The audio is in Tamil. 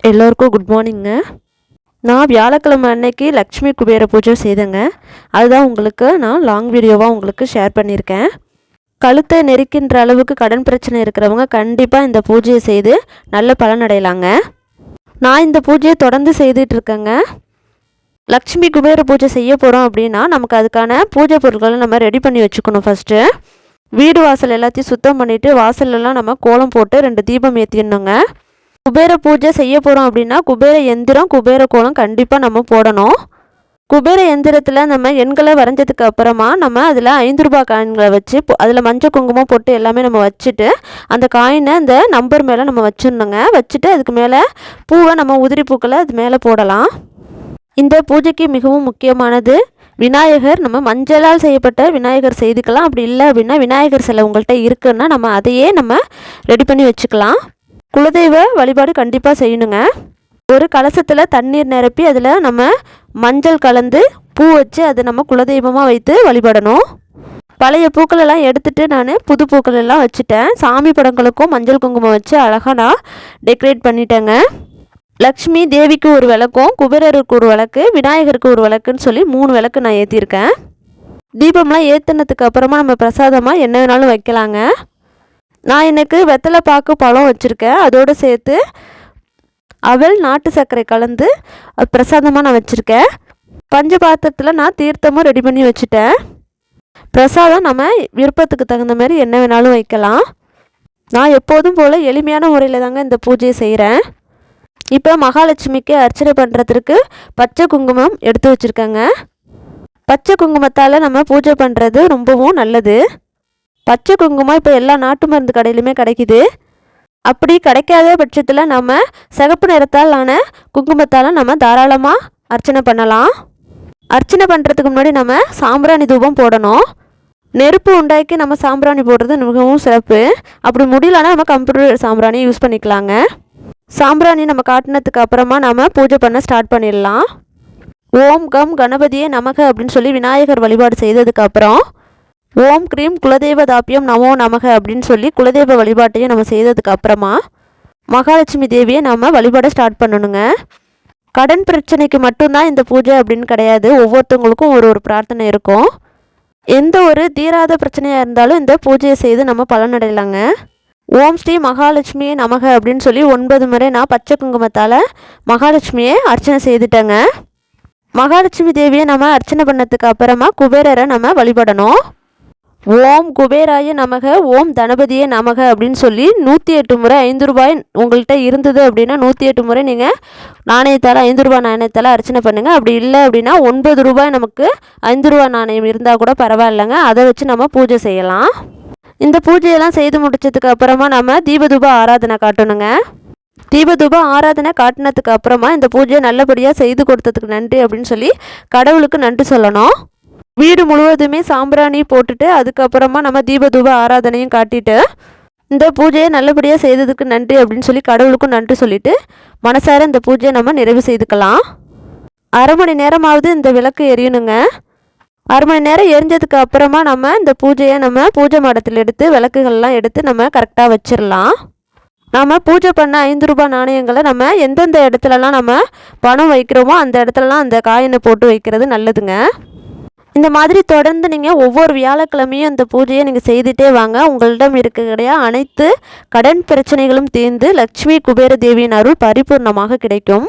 எல்லோருக்கும் குட் மார்னிங்க. நான் வியாழக்கிழமை அன்னைக்கு லக்ஷ்மி குபேர பூஜை செய்தேங்க. அதுதான் உங்களுக்கு நான் லாங் வீடியோவாக உங்களுக்கு ஷேர் பண்ணியிருக்கேன். கழுத்தை நெரிக்கின்ற அளவுக்கு கடன் பிரச்சனை இருக்கிறவங்க கண்டிப்பாக இந்த பூஜையை செய்து நல்ல பலன் அடையலாங்க. நான் இந்த பூஜையை தொடர்ந்து செய்துட்ருக்கேங்க. லக்ஷ்மி குபேர பூஜை செய்ய போகிறோம் அப்படின்னா நமக்கு அதுக்கான பூஜை பொருட்களை நம்ம ரெடி பண்ணி வச்சுக்கணும். ஃபஸ்ட்டு வீடு வாசல் எல்லாத்தையும் சுத்தம் பண்ணிவிட்டு வாசலெல்லாம் நம்ம கோலம் போட்டு 2 தீபம் ஏற்றிடணுங்க. குபேர பூஜை செய்ய போகிறோம் அப்படின்னா குபேர எந்திரம் குபேர கோலம் கண்டிப்பாக நம்ம போடணும். குபேர எந்திரத்தில் நம்ம எண்களை வரைஞ்சதுக்கு அப்புறமா நம்ம அதில் 5 ரூபாய் காயின்களை வச்சு அதில் மஞ்சள் குங்குமம் போட்டு எல்லாமே நம்ம வச்சுட்டு அந்த காயினை அந்த நம்பர் மேலே நம்ம வச்சிடணுங்க. வச்சுட்டு அதுக்கு மேலே பூவை நம்ம உதிரி பூக்களை அது மேலே போடலாம். இந்த பூஜைக்கு மிகவும் முக்கியமானது விநாயகர். நம்ம மஞ்சளால் செய்யப்பட்ட விநாயகர் செய்துக்கலாம். அப்படி இல்லை அப்படின்னா விநாயகர் சிலை உங்கள்கிட்ட இருக்குன்னா நம்ம அதையே நம்ம ரெடி பண்ணி வச்சுக்கலாம். குலதெய்வ வழிபாடு கண்டிப்பாக செய்யணுங்க. ஒரு கலசத்தில் தண்ணீர் நிரப்பி அதில் நம்ம மஞ்சள் கலந்து பூ வச்சு அதை நம்ம குலதெய்வமாக வைத்து வழிபடணும். பழைய பூக்களெல்லாம் எடுத்துகிட்டு நான் புது பூக்கள் எல்லாம் வச்சுட்டேன். சாமி படங்களுக்கும் மஞ்சள் குங்குமம் வச்சு அழகாக நான் டெக்கரேட் பண்ணிட்டேங்க. லக்ஷ்மி தேவிக்கு ஒரு விளக்கும், குபேரருக்கு ஒரு விளக்கு, விநாயகருக்கு ஒரு விளக்குன்னு சொல்லி 3 விளக்கு நான் ஏற்றிருக்கேன். தீபம்லாம் ஏற்றினதுக்கு அப்புறமா நம்ம பிரசாதமாக என்ன வேணாலும் வைக்கலாங்க. நான் எனக்கு வெத்தலை பாக்கு பழம் வச்சுருக்கேன். அதோடு சேர்த்து அவல் நாட்டு சர்க்கரை கலந்து பிரசாதமாக நான் வச்சுருக்கேன். பஞ்ச பாத்திரத்தில் நான் தீர்த்தமும் ரெடி பண்ணி வச்சுட்டேன். பிரசாதம் நம்ம விருப்பத்துக்கு தகுந்த மாதிரி என்ன வேணாலும் வைக்கலாம். நான் எப்போதும் போல் எளிமையான முறையில் தாங்க இந்த பூஜையை செய்கிறேன். இப்போ மகாலட்சுமிக்கு அர்ச்சனை பண்ணுறதுக்கு பச்சை குங்குமம் எடுத்து வச்சுருக்கேங்க. பச்சை குங்குமத்தால் நம்ம பூஜை பண்ணுறது ரொம்பவும் நல்லது. பச்சை குங்குமம் இப்போ எல்லா நாட்டு மருந்து கடையிலுமே கிடைக்குது. அப்படி கிடைக்காத பட்சத்தில் நம்ம சிகப்பு நிறத்தால் ஆன குங்குமத்தால் நம்ம தாராளமாக அர்ச்சனை பண்ணலாம். அர்ச்சனை பண்ணுறதுக்கு முன்னாடி நம்ம சாம்பிராணி தூபம் போடணும். நெருப்பு உண்டாக்கி நம்ம சாம்பிராணி போடுறது மிகவும் சிறப்பு. அப்படி முடியலன்னா நம்ம கம்ப்யூட்டர் சாம்பிராணி யூஸ் பண்ணிக்கலாங்க. சாம்பிராணி நம்ம காட்டினதுக்கு அப்புறமா நம்ம பூஜை பண்ண ஸ்டார்ட் பண்ணிடலாம். ஓம் கம் கணபதியே நமக அப்படின்னு சொல்லி விநாயகர் வழிபாடு செய்ததுக்கப்புறம் ஓம் க்ரீம் குலதெய்வ தாப்பியம் நமோ நமக அப்படின்னு சொல்லி குலதெய்வ வழிபாட்டையும் நம்ம செய்ததுக்கு அப்புறமா மகாலட்சுமி தேவியை நம்ம வழிபாட ஸ்டார்ட் பண்ணணுங்க. கடன் பிரச்சனைக்கு மட்டும்தான் இந்த பூஜை அப்படின்னு கிடையாது. ஒவ்வொருத்தவங்களுக்கும் ஒரு பிரார்த்தனை இருக்கும். எந்த ஒரு தீராத பிரச்சனையாக இருந்தாலும் இந்த பூஜையை செய்து நம்ம பலனடையலாங்க. ஓம் ஸ்ரீ மகாலட்சுமியே நமக அப்படின்னு சொல்லி 9 முறை நான் பச்சை குங்குமத்தால் மகாலட்சுமியை அர்ச்சனை செய்துட்டேங்க. மகாலட்சுமி தேவியை நம்ம அர்ச்சனை பண்ணதுக்கு அப்புறமா குபேரரை நம்ம வழிபடணும். ஓம் குபேராய நமக ஓம் தனபதியே நமக அப்படின்னு சொல்லி 108 முறை 5 ரூபாய் உங்கள்கிட்ட இருந்தது அப்படின்னா 108 முறை நீங்கள் நாணயத்தால் 5 ரூபாய் நாணயத்தால் அர்ச்சனை பண்ணுங்கள். அப்படி இல்லை அப்படின்னா 9 ரூபாய் நமக்கு 5 ரூபாய் நாணயம் இருந்தால் கூட பரவாயில்லைங்க. அதை வச்சு நம்ம பூஜை செய்யலாம். இந்த பூஜையெல்லாம் செய்து முடிச்சதுக்கு அப்புறமா நம்ம தீபதூப ஆராதனை காட்டணுங்க. தீபதூப ஆராதனை காட்டினதுக்கு அப்புறமா இந்த பூஜையை நல்லபடியாக செய்து கொடுத்ததுக்கு நன்றி அப்படின்னு சொல்லி கடவுளுக்கு நன்றி சொல்லணும். வீடு முழுவதுமே சாம்பிராணி போட்டுட்டு அதுக்கப்புறமா நம்ம தீபதூப ஆராதனையும் காட்டிட்டு இந்த பூஜையை நல்லபடியாக செய்ததுக்கு நன்றி அப்படின்னு சொல்லி கடவுளுக்கும் நன்றி சொல்லிவிட்டு மனசார இந்த பூஜையை நம்ம நிறைவு செய்துக்கலாம். 1/2 மணி நேரமாவது இந்த விளக்கு எரியணுங்க. 1/2 மணி நேரம் எரிஞ்சதுக்கு அப்புறமா நம்ம இந்த பூஜையை நம்ம பூஜை மாடத்தில் எடுத்து விளக்குகள்லாம் எடுத்து நம்ம கரெக்டாக வச்சிடலாம். நம்ம பூஜை பண்ண 5 ரூபாய் நாணயங்களை நம்ம எந்தெந்த இடத்துலலாம் நம்ம பணம் வைக்கிறோமோ அந்த இடத்துலலாம் அந்த காயினை போட்டு வைக்கிறது நல்லதுங்க. இந்த மாதிரி தொடர்ந்து நீங்கள் ஒவ்வொரு வியாழக்கிழமையும் இந்த பூஜையை நீங்கள் செய்துகிட்டே வாங்க. உங்களிடம் இருக்கக்கூடிய அனைத்து கடன் பிரச்சனைகளும் தீர்ந்து லக்ஷ்மி குபேர தேவியின் அருள் பரிபூர்ணமாக கிடைக்கும்.